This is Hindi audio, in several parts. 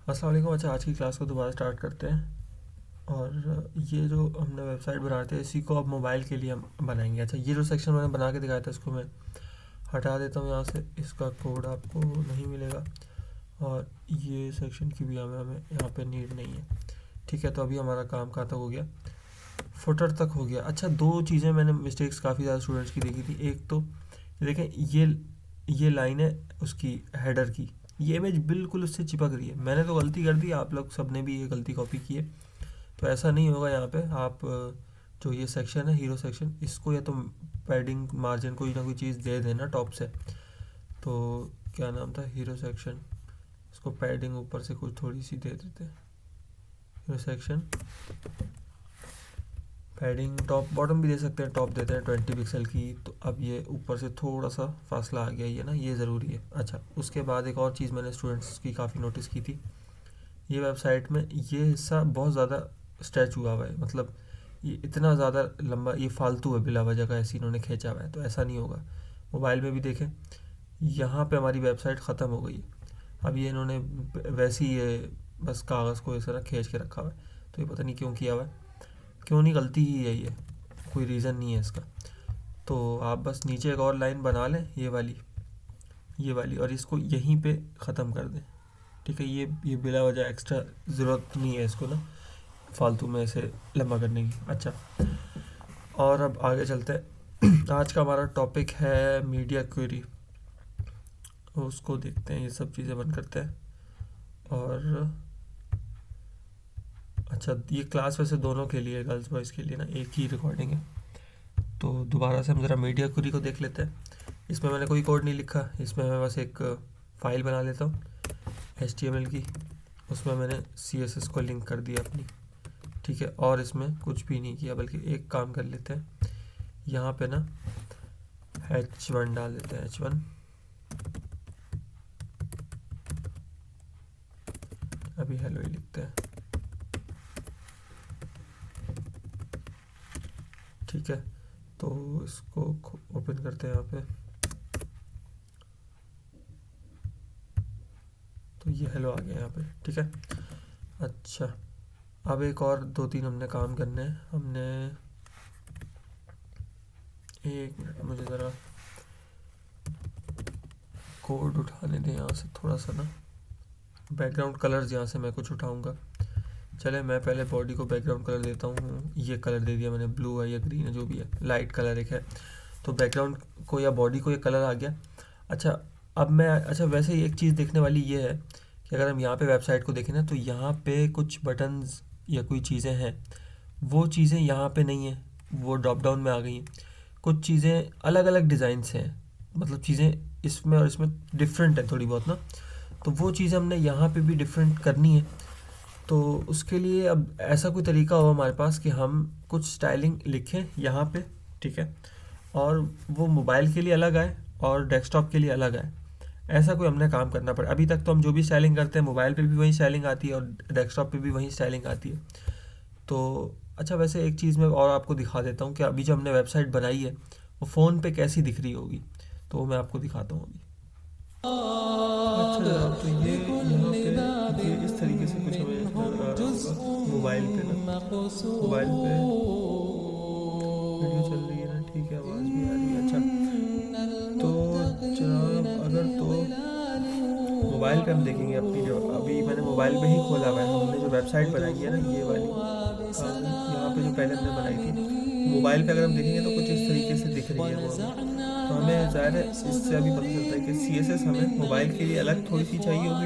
अस्सलाम वालेकुम। अच्छा, आज की क्लास को दोबारा स्टार्ट करते हैं। और ये जो हमने वेबसाइट बनाते हैं इसी को अब मोबाइल के लिए हम बनाएंगे। अच्छा, ये जो सेक्शन मैंने बना के दिखाया था इसको मैं हटा देता हूँ यहाँ से, इसका कोड आपको नहीं मिलेगा। और ये सेक्शन की भी हमें हमें यहाँ पे नीड नहीं है। ठीक है, तो अभी हमारा काम कहाँ तक हो गया, फुटर तक हो गया। अच्छा, दो चीज़ें मैंने मिस्टेक्स काफ़ी ज़्यादा स्टूडेंट्स की देखी थी। एक तो देखें, ये लाइन है उसकी हेडर की, ये इमेज बिल्कुल उससे चिपक रही है। मैंने तो गलती कर दी, आप लोग सब ने भी ये गलती कॉपी की है। तो ऐसा नहीं होगा यहाँ पे। आप जो ये सेक्शन है हीरो सेक्शन, इसको या तो पैडिंग मार्जिन कोई ना कोई चीज़ दे देना टॉप से। तो क्या नाम था, हीरो सेक्शन, इसको पैडिंग ऊपर से कुछ थोड़ी सी दे देते हैं। Hero section padding top bottom भी दे सकते हैं, टॉप देते हैं 20 पिक्सल की। तो अब ये ऊपर से थोड़ा सा फासला आ गया, ये ना, ये ज़रूरी है। अच्छा, उसके बाद एक और चीज़ मैंने स्टूडेंट्स की काफ़ी नोटिस की थी, ये वेबसाइट में ये हिस्सा बहुत ज़्यादा स्ट्रेच हुआ हुआ है। मतलब ये इतना ज़्यादा लंबा, ये फालतू है, बिला वजह का ऐसे इन्होंने खींचा हुआ है। तो ऐसा नहीं होगा। मोबाइल में भी देखें, यहाँ पे हमारी वेबसाइट ख़त्म हो गई है। अब ये इन्होंने वैसे ही ये बस कागज़ को इस तरह खींच के रखा हुआ है। तो ये पता नहीं क्यों किया हुआ है, क्यों नहीं, गलती ही है ये, कोई रीज़न नहीं है इसका। तो आप बस नीचे एक और लाइन बना लें, ये वाली, और इसको यहीं पे ख़त्म कर दें। ठीक है, ये बिला वजह एक्स्ट्रा ज़रूरत नहीं है इसको ना फालतू में इसे लंबा करने की। अच्छा, और अब आगे चलते हैं। आज का हमारा टॉपिक है मीडिया क्वेरी, उसको देखते हैं, ये सब चीज़ें बंद करते हैं। और अच्छा, ये क्लास वैसे दोनों के लिए, गर्ल्स बॉयज़ के लिए ना, एक ही रिकॉर्डिंग है। तो दोबारा से हम ज़रा मीडिया क्वेरी को देख लेते हैं। इसमें मैंने कोई कोड नहीं लिखा, इसमें मैं बस एक फ़ाइल बना लेता हूँ HTML की, उसमें मैंने CSS को लिंक कर दिया अपनी। ठीक है, और इसमें कुछ भी नहीं किया, बल्कि एक काम कर लेते हैं, यहाँ पे ना H1 डाल देते हैं, H1। अभी हेलो ही लिखते हैं। ठीक है, तो इसको ओपन करते हैं यहाँ पे। तो ये हेलो आ गया यहाँ पे। ठीक है, अच्छा, अब एक और दो तीन हमने काम करने हैं। हमने, एक मिनट, मुझे ज़रा कोड उठाने दें यहाँ से थोड़ा सा ना, बैकग्राउंड कलर्स यहाँ से मैं कुछ उठाऊँगा। चले, मैं पहले बॉडी को बैकग्राउंड कलर देता हूँ। ये कलर दे दिया मैंने, ब्लू है या ग्रीन है, जो भी है, लाइट कलर एक है। तो बैकग्राउंड को या बॉडी को ये कलर आ गया। अच्छा, अब मैं, अच्छा वैसे ही एक चीज़ देखने वाली ये है कि अगर हम यहाँ पे वेबसाइट को देखें ना, तो यहाँ पे कुछ बटन्स या कोई चीज़ें हैं, वो चीज़ें यहाँ पे नहीं है, वो ड्रॉप डाउन में आ गई हैं। कुछ चीज़ें अलग अलग डिज़ाइन से हैं, मतलब चीज़ें इसमें और इसमें डिफरेंट है थोड़ी बहुत ना। तो वो चीज़ें हमने यहाँ पे भी डिफरेंट करनी है। तो उसके लिए अब ऐसा कोई तरीका हो हमारे पास कि हम कुछ स्टाइलिंग लिखें यहाँ पे। ठीक है, और वो मोबाइल के लिए अलग आए और डेस्कटॉप के लिए अलग आए। ऐसा कोई हमने काम करना पड़ा। अभी तक तो हम जो भी स्टाइलिंग करते हैं, मोबाइल पे भी वही स्टाइलिंग आती है और डेस्कटॉप पे भी वही स्टाइलिंग आती है। तो अच्छा, वैसे एक चीज़ मैं और आपको दिखा देता हूँ कि अभी जो हमने वेबसाइट बनाई है वो फ़ोन पे कैसी दिख रही होगी, तो वो मैं आपको दिखाता हूँ अभी। अच्छा जनाब, तो ये यहाँ पे ये इस तरीके से कुछ हमें नज़र आ रहा होगा मोबाइल पे ना। मोबाइल पे वीडियो चल रही है ना, ठीक है, आवाज़ भी आ रही है। अच्छा, तो जनाब अगर तो मोबाइल पे हम देखेंगे अपनी, जो अभी मैंने मोबाइल पे ही खोला हुआ है, हमने जो वेबसाइट बनाई है ना ये वाली, यहाँ पे जो पहले हमने बनाई थी, मोबाइल पे अगर हम देखेंगे तो कुछ इस तरीके से दिख रही है वो हमें। तो हमें ज़ाहिर है इससे अभी पता चलता है कि CSS हमें मोबाइल के लिए अलग थोड़ी सी चाहिए होगी,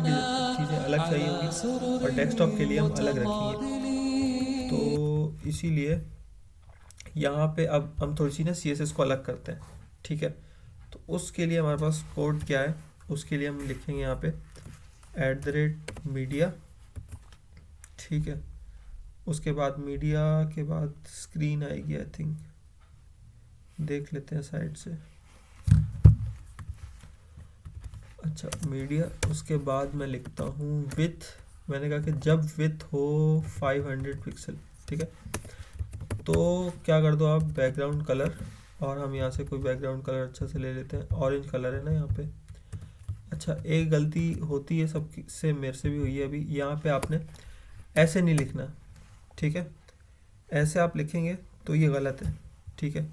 चीज़ें अलग चाहिए होगी, और डेस्कटॉप के लिए हम अलग रखेंगे। तो इसीलिए यहाँ पे अब हम थोड़ी सी ना CSS को अलग करते हैं। ठीक है, तो उसके लिए हमारे पास कोड क्या है, उसके लिए हम लिखेंगे यहाँ पे @media। ठीक है, उसके बाद मीडिया के बाद स्क्रीन आएगी आई थिंक, देख लेते हैं साइड से। अच्छा, मीडिया, उसके बाद मैं लिखता हूँ विथ। मैंने कहा कि जब विथ हो 500 पिक्सल। ठीक है, तो क्या कर दो आप, बैकग्राउंड कलर, और हम यहाँ से कोई बैकग्राउंड कलर अच्छा से ले लेते हैं, ऑरेंज कलर है ना यहाँ पे। अच्छा, अच्छा, एक गलती होती है सब से, मेरे से भी हुई है अभी। यहाँ पे आपने ऐसे नहीं लिखना, ठीक है। ऐसे आप लिखेंगे तो ये गलत है, ठीक है।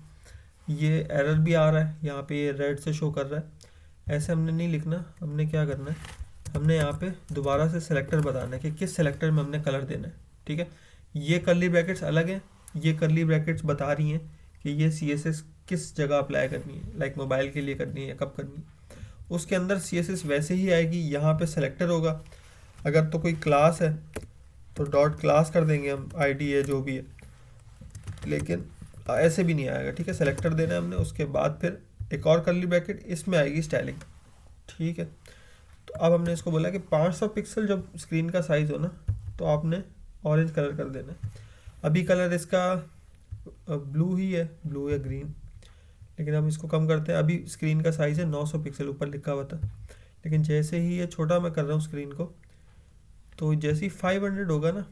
ये एरर भी आ रहा है, यहाँ पे ये रेड से शो कर रहा है। ऐसे हमने नहीं लिखना, हमने क्या करना है, हमने यहाँ पे दोबारा से सेलेक्टर बताना है कि किस सेलेक्टर में हमने कलर देना है, ठीक है। ये कर्ली ब्रैकेट्स अलग हैं, ये कर्ली ब्रैकेट्स बता रही हैं कि ये CSS किस जगह अप्लाई करनी है, लाइक मोबाइल के लिए करनी है या कब करनी है। उसके अंदर CSS वैसे ही आएगी, यहाँ पे सेलेक्टर होगा। अगर तो कोई क्लास है तो डॉट क्लास कर देंगे हम, ID है जो भी है, लेकिन ऐसे भी नहीं आएगा, ठीक है। सेलेक्टर देना है हमने, उसके बाद फिर एक और कर्ली ब्रैकेट, इसमें आएगी स्टाइलिंग, ठीक है। तो अब हमने इसको बोला कि 500 पिक्सल जब स्क्रीन का साइज़ हो ना, तो आपने ऑरेंज कलर कर देना है। अभी कलर इसका ब्लू ही है, ब्लू या ग्रीन, लेकिन हम इसको कम करते हैं। अभी स्क्रीन का साइज़ है 900 पिक्सल, ऊपर लिखा हुआ था, लेकिन जैसे ही ये छोटा मैं कर रहा हूँ स्क्रीन को, तो जैसे ही 500 होगा ना,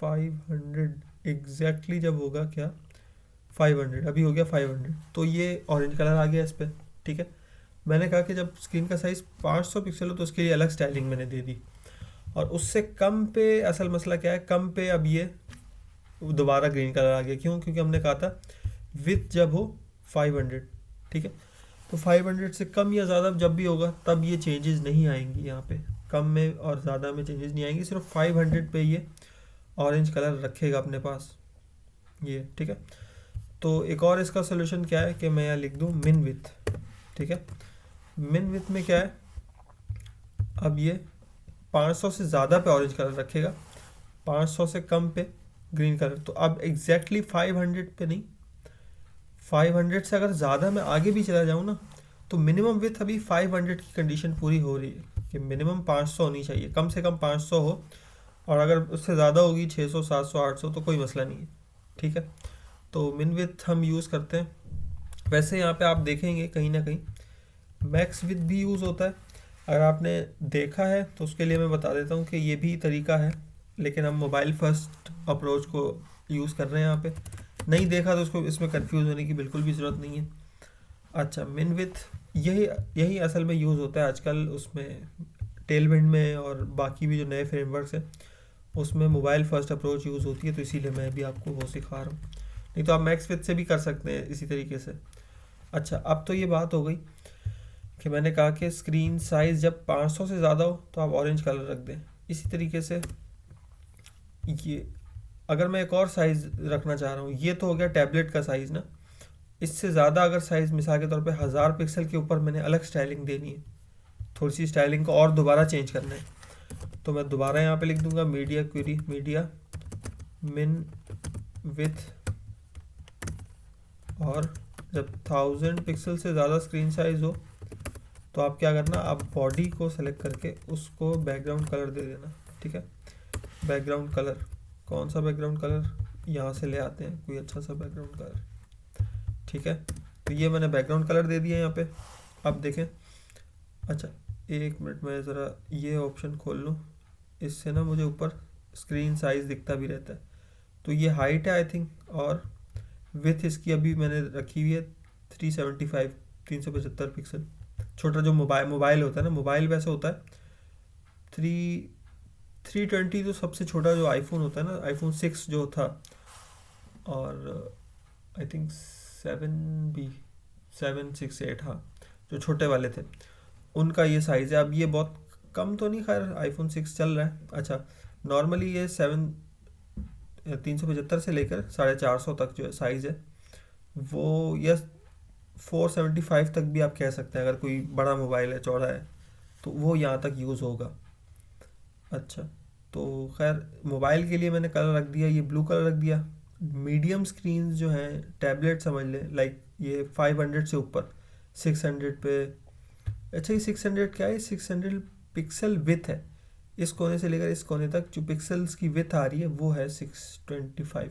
500 एग्जैक्टली जब होगा क्या, 500 अभी हो गया 500, तो ये ऑरेंज कलर आ गया इस पर, ठीक है। मैंने कहा कि जब स्क्रीन का साइज़ 500 पिक्सल हो तो उसके लिए अलग स्टाइलिंग मैंने दे दी। और उससे कम पे असल मसला क्या है, कम पे अब ये दोबारा ग्रीन कलर आ गया। क्यों? क्योंकि हमने कहा था विथ जब हो 500, ठीक है। तो 500 से कम या ज़्यादा जब भी होगा तब ये चेंजेस नहीं आएंगी, यहाँ पे कम में और ज़्यादा में चेंजेस नहीं आएंगी, सिर्फ 500 पे ये ऑरेंज कलर रखेगा अपने पास, ये, ठीक है। तो एक और इसका सोल्यूशन क्या है कि मैं यहाँ लिख दूँ मिन विथ, ठीक है। मिन विथ में क्या है, अब ये 500 से ज़्यादा पे ऑरेंज कलर रखेगा, 500 से कम पे ग्रीन कलर। तो अब एग्जैक्टली 500 पे नहीं, 500 से अगर ज़्यादा मैं आगे भी चला जाऊँ ना, तो मिनिमम विथ अभी 500 की कंडीशन पूरी हो रही है कि मिनिमम 500 होनी चाहिए, कम से कम 500 हो, और अगर उससे ज़्यादा होगी 600 700 800 तो कोई मसला नहीं है, ठीक है। तो मिन विथ हम यूज़ करते हैं। वैसे यहाँ पे आप देखेंगे कहीं ना कहीं मैक्स विथ भी यूज़ होता है। अगर आपने देखा है तो उसके लिए मैं बता देता हूँ कि ये भी तरीका है, लेकिन हम मोबाइल फर्स्ट अप्रोच को यूज़ कर रहे हैं यहाँ पे। नहीं देखा तो उसको इसमें कंफ्यूज होने की बिल्कुल भी ज़रूरत नहीं है। अच्छा, मिन विथ यही यही असल में यूज़ होता है आजकल, उसमें टेलविंड में और बाकी भी जो नए फ्रेमवर्क्स हैं उसमें मोबाइल फर्स्ट अप्रोच यूज़ होती है, तो इसीलिए मैं भी आपको वो सिखा रहा हूँ। नहीं तो आप मैक्स विथ से भी कर सकते हैं इसी तरीके से। अच्छा, अब तो ये बात हो गई कि मैंने कहा कि स्क्रीन साइज़ जब 500 से ज़्यादा हो तो आप ऑरेंज कलर रख दें। इसी तरीके से ये अगर मैं एक और साइज़ रखना चाह रहा हूँ, ये तो हो गया टैबलेट का साइज़ ना, इससे ज़्यादा अगर साइज़ मिसाल के तौर पे 1000 पिक्सल के ऊपर मैंने अलग स्टाइलिंग देनी है, थोड़ी सी स्टाइलिंग को और दोबारा चेंज करना है, तो मैं दोबारा यहाँ पे लिख दूंगा मीडिया क्वेरी, मीडिया मिन विथ, और जब 1000 पिक्सल से ज़्यादा स्क्रीन साइज़ हो तो आप क्या करना, आप बॉडी को सेलेक्ट करके उसको बैकग्राउंड कलर दे देना, ठीक है। बैकग्राउंड कलर, कौन सा बैकग्राउंड कलर, यहाँ से ले आते हैं कोई अच्छा सा बैकग्राउंड कलर, ठीक है। तो ये मैंने बैकग्राउंड कलर दे दिया यहाँ पे। अब देखें, अच्छा एक मिनट में ज़रा ये ऑप्शन खोल लूँ, इससे ना मुझे ऊपर स्क्रीन साइज़ दिखता भी रहता है। तो ये हाइट है आई थिंक, और विथ इसकी अभी मैंने रखी हुई है 375 पिक्सल। छोटा जो मोबाइल होता है ना, मोबाइल वैसे होता है 320, तो सबसे छोटा जो आईफोन होता है ना, आईफोन 6 जो था, और आई थिंक 7 6 8, हाँ जो छोटे वाले थे उनका ये साइज़ है। अब ये बहुत कम तो नहीं, खैर आईफोन 6 चल रहा है। अच्छा, नॉर्मली ये 375 से लेकर 450 तक जो साइज़ है वो, या 475 तक भी आप कह सकते हैं, अगर कोई बड़ा मोबाइल है, चौड़ा है, तो वो यहाँ तक यूज़ होगा। अच्छा, तो खैर मोबाइल के लिए मैंने कलर रख दिया, ये ब्लू कलर रख दिया। मीडियम स्क्रीन जो हैं, टैबलेट समझ लें, लाइक ये 500 से ऊपर 600 पे, अच्छा ये 600 क्या है, 600 पिक्सल विथ है, इस कोने से लेकर इस कोने तक जो पिक्सल्स की विथ आ रही है वो है 625।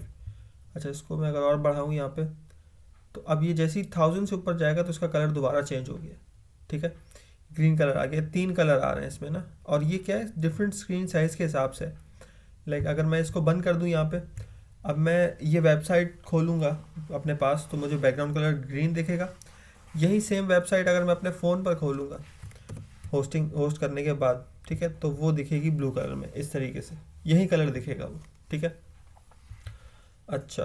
अच्छा, इसको मैं अगर और बढ़ाऊँ यहाँ पे, तो अब ये जैसे ही 1000 से ऊपर जाएगा तो इसका कलर दोबारा चेंज हो गया, ठीक है। ग्रीन कलर आ गया, 3 कलर आ रहे हैं इसमें ना, और ये क्या है, डिफरेंट स्क्रीन साइज़ के हिसाब से। लाइक अगर मैं इसको बंद कर दूं यहाँ पे, अब मैं ये वेबसाइट खोलूँगा अपने पास तो मुझे बैकग्राउंड कलर ग्रीन दिखेगा। यही सेम वेबसाइट अगर मैं अपने फ़ोन पर खोलूँगा होस्ट करने के बाद, ठीक है, तो वो दिखेगी ब्लू कलर में इस तरीके से, यही कलर दिखेगा वो, ठीक है। अच्छा,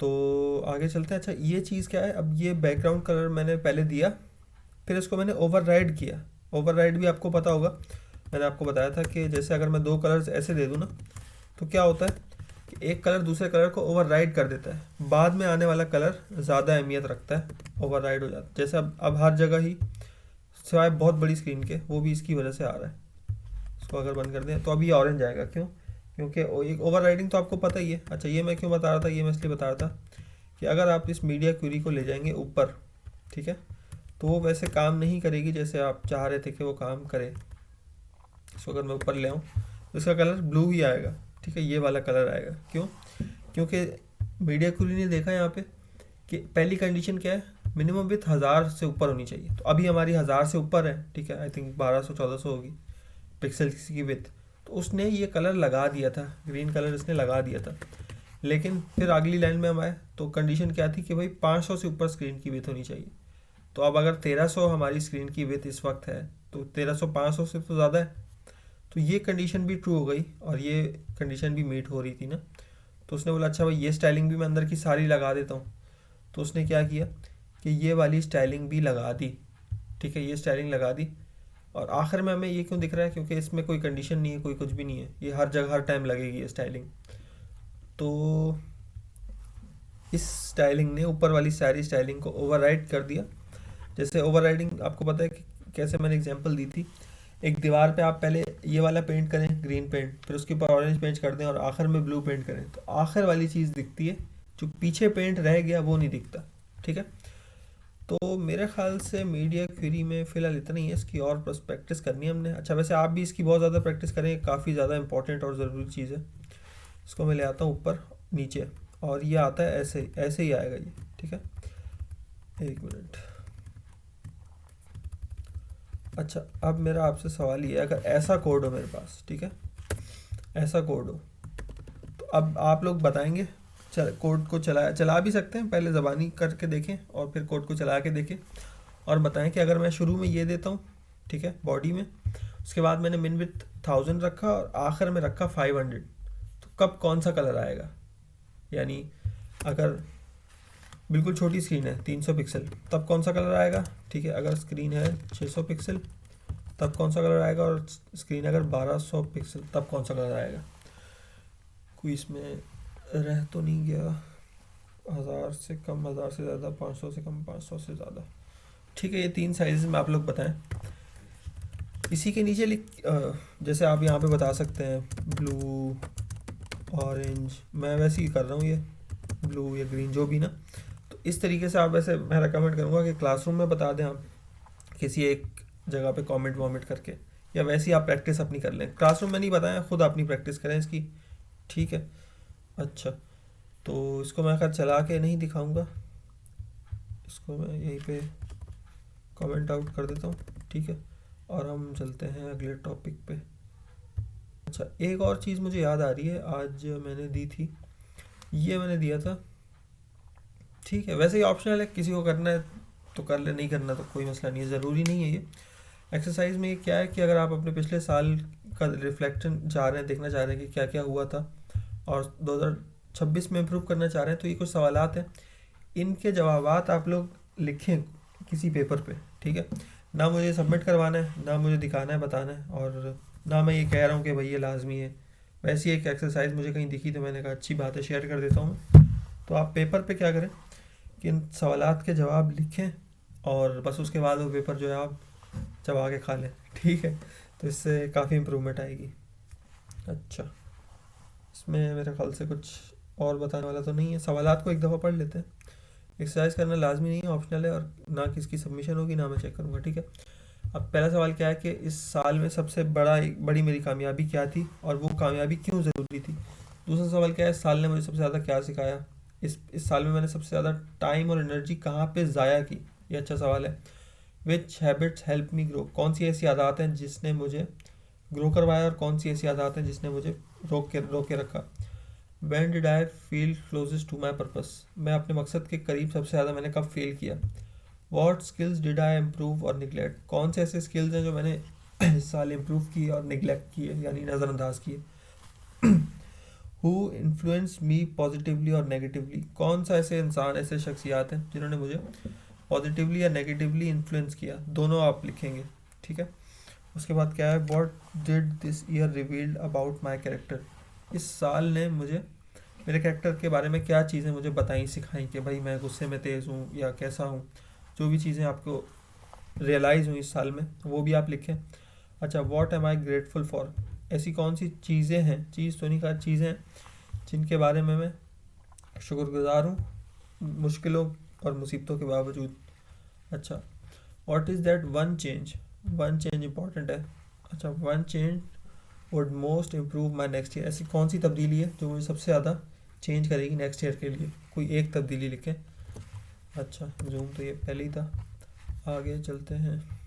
तो आगे चलते हैं। अच्छा, ये चीज़ क्या है, अब ये बैकग्राउंड कलर मैंने पहले दिया, फिर इसको मैंने ओवरराइड किया। ओवरराइड भी आपको पता होगा, मैंने आपको बताया था कि जैसे अगर मैं दो कलर्स ऐसे दे दूँ ना, तो क्या होता है कि एक कलर दूसरे कलर को ओवरराइड कर देता है, बाद में आने वाला कलर ज़्यादा अहमियत रखता है, ओवरराइड हो जाता है। जैसे अब हर जगह ही, सिवाय बहुत बड़ी स्क्रीन के, वो भी इसकी वजह से आ रहा है। इसको अगर बंद कर दें तो अभी ऑरेंज आएगा, क्यों? क्योंकि एक ओवर राइडिंग तो आपको पता ही है। अच्छा, ये मैं क्यों बता रहा था, ये मैं इसलिए बता रहा था कि अगर आप इस मीडिया क्वेरी को ले जाएंगे ऊपर, ठीक है, तो वो वैसे काम नहीं करेगी जैसे आप चाह रहे थे कि वो काम करे। इसको अगर मैं ऊपर ले आऊँ तो इसका कलर ब्लू ही आएगा, ठीक है, ये वाला कलर आएगा। क्यों? क्योंकि मीडिया क्वेरी ने देखा यहाँ पे कि पहली कंडीशन क्या है, मिनिमम विथ 1000 से ऊपर होनी चाहिए। तो अभी हमारी 1000 से ऊपर है, ठीक है, आई थिंक 1200-1400 होगी पिक्सल्स की विथ। तो उसने ये कलर लगा दिया था, ग्रीन कलर इसने लगा दिया था। लेकिन फिर अगली लाइन में हम आए तो कंडीशन क्या थी कि भाई 500 से ऊपर स्क्रीन की विथ होनी चाहिए। तो अब अगर 1300 हमारी स्क्रीन की विथ इस वक्त है, तो 1300 500 से तो ज़्यादा है। तो ये कंडीशन भी ट्रू हो गई और ये कंडीशन भी मीट हो रही थी ना। तो उसने बोला अच्छा भाई ये स्टाइलिंग भी मैं अंदर की सारी लगा देता हूँ। तो उसने क्या किया कि ये वाली स्टाइलिंग भी लगा दी, ठीक है, ये स्टाइलिंग लगा दी। और आखिर में हमें ये क्यों दिख रहा है, क्योंकि इसमें कोई कंडीशन नहीं है, कोई कुछ भी नहीं है, ये हर जगह हर टाइम लगेगी ये स्टाइलिंग। तो इस स्टाइलिंग ने ऊपर वाली सारी स्टाइलिंग को ओवरराइड कर दिया। जैसे ओवरराइडिंग आपको पता है कि कैसे, मैंने एग्जांपल दी थी, एक दीवार पे आप पहले ये वाला पेंट करें, ग्रीन पेंट, फिर उसके ऊपर ऑरेंज पेंट कर दें और आखिर में ब्लू पेंट करें, तो आखिर वाली चीज़ दिखती है, जो पीछे पेंट रह गया वो नहीं दिखता, ठीक है। तो मेरे ख्याल से मीडिया क्वेरी में फ़िलहाल इतना ही है, इसकी और बस प्रैक्टिस करनी है हमने। अच्छा, वैसे आप भी इसकी बहुत ज़्यादा प्रैक्टिस करें, काफ़ी ज़्यादा इंपॉर्टेंट और ज़रूरी चीज़ है। इसको मैं ले आता हूँ ऊपर नीचे, और ये आता है ऐसे ही आएगा ये, ठीक है। एक मिनट। अच्छा, अब मेरा आपसे सवाल ये है, अगर ऐसा कोड हो मेरे पास, ठीक है, ऐसा कोड हो, तो अब आप लोग बताएंगे, कोड को चला भी सकते हैं, पहले ज़बानी करके देखें और फिर कोड को चला के देखें और बताएं कि अगर मैं शुरू में ये देता हूँ, ठीक है, बॉडी में, उसके बाद मैंने मिन विथ 1000 रखा और आखिर में रखा 500, तो कब कौन सा कलर आएगा। यानी अगर बिल्कुल छोटी स्क्रीन है 300 पिक्सल, तब कौन सा कलर आएगा, ठीक है। अगर स्क्रीन है 600 पिक्सल, तब कौन सा कलर आएगा, और स्क्रीन अगर 1200 पिक्सल, तब कौन सा कलर आएगा। कोई इसमें रह तो नहीं गया, 1000 से कम, 1000 से ज़्यादा, 500 से कम, 500 से ज़्यादा, ठीक है। ये 3 साइज़ में आप लोग बताएं। इसी के नीचे जैसे आप यहाँ पे बता सकते हैं ब्लू, ऑरेंज, मैं वैसे ही कर रहा हूँ, ये ब्लू या ग्रीन जो भी ना। तो इस तरीके से आप, वैसे मैं रेकमेंड करूँगा कि क्लासरूम में बता दें आप, किसी एक जगह पे कमेंट वॉमेंट करके, या वैसे ही आप प्रैक्टिस अपनी कर लें। क्लासरूम में नहीं बताएं, खुद अपनी प्रैक्टिस करें इसकी, ठीक है। अच्छा, तो इसको मैं खैर चला के नहीं दिखाऊंगा, इसको मैं यहीं पे कमेंट आउट कर देता हूँ, ठीक है, और हम चलते हैं अगले टॉपिक पे। अच्छा, एक और चीज़ मुझे याद आ रही है, आज मैंने दी थी, ये मैंने दिया था, ठीक है, वैसे ही ऑप्शनल है, किसी को करना है तो कर ले, नहीं करना तो कोई मसला नहीं है, ज़रूरी नहीं है। ये एक्सरसाइज में ये क्या है कि अगर आप अपने पिछले साल का रिफ्लेक्शन चाह रहे हैं, देखना चाह रहे हैं कि क्या क्या हुआ था और 2026 में इम्प्रूव करना चाह रहे हैं, तो ये कुछ सवालात हैं, इनके जवाबात आप लोग लिखें किसी पेपर पे, ठीक है। ना मुझे सबमिट करवाना है, ना मुझे दिखाना है, बताना है, और ना मैं ये कह रहा हूँ कि भाई ये लाजमी है। वैसी एक एक्सरसाइज मुझे कहीं दिखी तो मैंने कहा अच्छी बात है, शेयर कर देता हूँ। तो आप पेपर पे क्या करें कि इन सवालात के जवाब लिखें और बस उसके बाद वो पेपर जो है आप चबा के खा लें, ठीक है। तो इससे काफ़ी इम्प्रूवमेंट आएगी। अच्छा, इसमें मेरे ख्याल से कुछ और बताने वाला तो नहीं है, सवालात को एक दफ़ा पढ़ लेते हैं। एक्सरसाइज करना लाजमी नहीं है, ऑप्शनल है, और ना किसकी सबमिशन होगी ना मैं चेक करूँगा, ठीक है। अब पहला सवाल क्या है कि इस साल में सबसे बड़ी मेरी कामयाबी क्या थी और वो कामयाबी क्यों ज़रूरी थी। दूसरा सवाल क्या है, इस साल ने मुझे सबसे ज़्यादा क्या सिखाया, इस साल में मैंने सबसे ज़्यादा टाइम और एनर्जी कहाँ पे ज़ाया की, ये अच्छा सवाल है। विच हैबिट्स हेल्प मी ग्रो, कौन सी ऐसी आदत हैं जिसने मुझे ग्रो करवाया और कौन सी ऐसी आदत हैं जिसने मुझे रोक के रखा। When did I feel closest to my purpose, मैं अपने मकसद के करीब सबसे ज़्यादा मैंने कब फील किया। What skills did I improve और निगलेक्ट, कौन से ऐसे स्किल्स हैं जो मैंने इस साल इम्प्रूव किए और निगलेक्ट किए यानी नज़रअंदाज किए। हु इन्फ्लुएंस मी पॉजिटिवली और नेगेटिवली, कौन सा ऐसे इंसान ऐसे शख्सियात हैं जिन्होंने मुझे पॉजिटिवली या नेगेटिवली इन्फ्लुएंस किया, दोनों आप लिखेंगे, ठीक है। उसके बाद क्या है, what did this year revealed about my character, इस साल ने मुझे मेरे कैरेक्टर के बारे में क्या चीज़ें मुझे बताई सिखाई कि भाई मैं गुस्से में तेज़ हूँ या कैसा हूँ, जो भी चीज़ें आपको रियलाइज़ हुई इस साल में वो भी आप लिखें। अच्छा, what am I grateful for, ऐसी कौन सी चीज़ें हैं, चीज़ तो नहीं कहा, चीज़ें हैं जिनके बारे में मैं शुक्रगुजार हूँ मुश्किलों और मुसीबतों के बावजूद। अच्छा, what is that one change important है। अच्छा, one change would most improve my next year, ऐसी कौन सी तब्दीली है जो मुझे सबसे ज़्यादा चेंज करेगी नेक्स्ट ईयर के लिए, कोई एक तब्दीली लिखें। अच्छा, जूम तो ये पहले ही था, आगे चलते हैं।